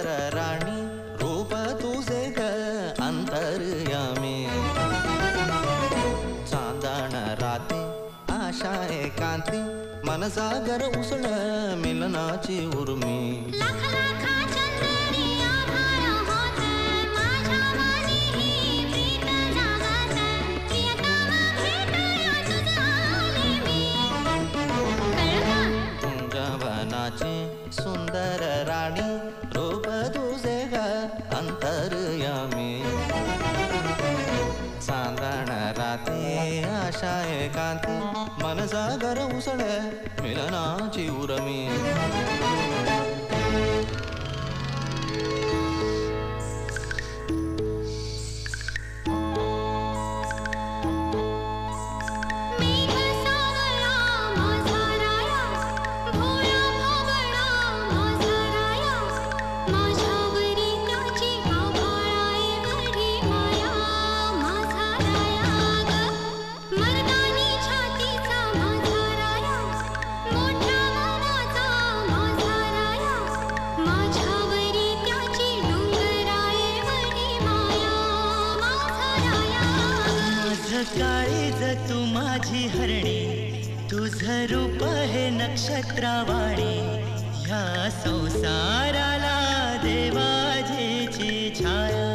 सुंदर राणी रूप तुझे ग अंतर्यामी चांदण राती आशा एकांती मन सागर उसळ मिलनाची उर्मी सुंदर राणी रूप तुझे ग अंतर्यामी चांदण राती आशा एकांती मन सागर उसळ मिलनाची उर्मी काळीज तू माझी हरणी तुझं रूप हे नक्षत्रावाणी ह्या संसाराला देवाजीची छाया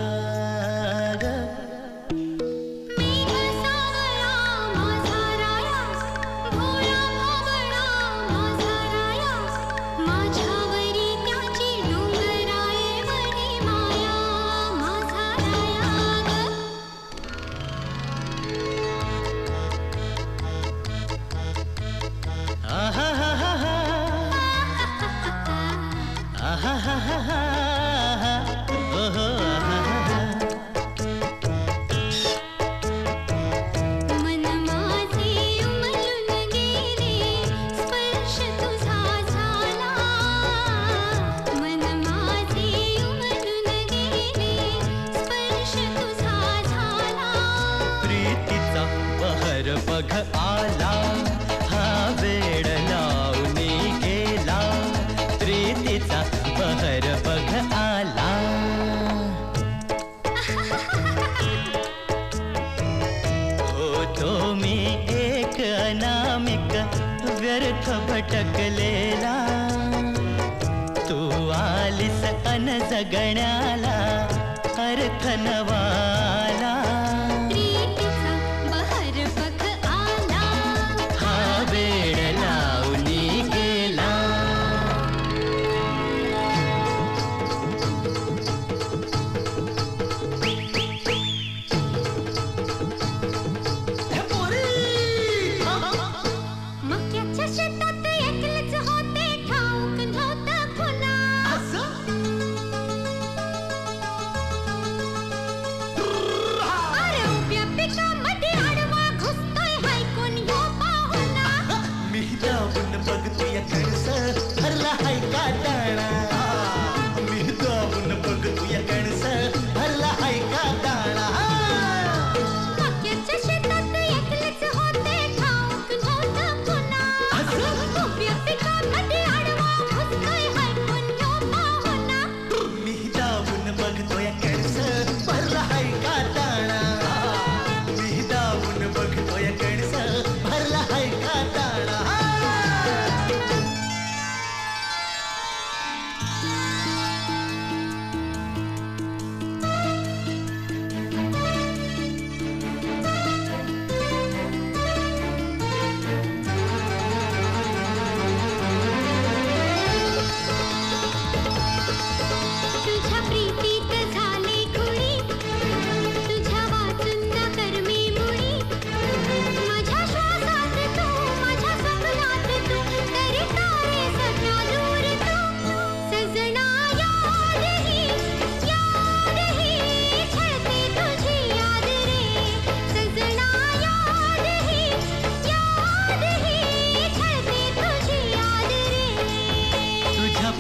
बघ आला हा वेळ लावून गेला प्रीतीचा बहर बघ आला होतो मी एक अनामिक व्यर्थ भटकलेला तू आलीस अन जगण्याला अर्थ नवाला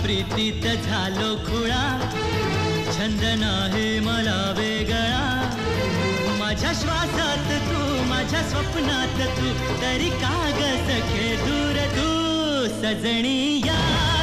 प्रीतीत झालो खुळा छंद नाही मला वेगळा माझ्या श्वासात तू माझ्या स्वप्नात तू तरी कागद सखे दूर तू सजणी या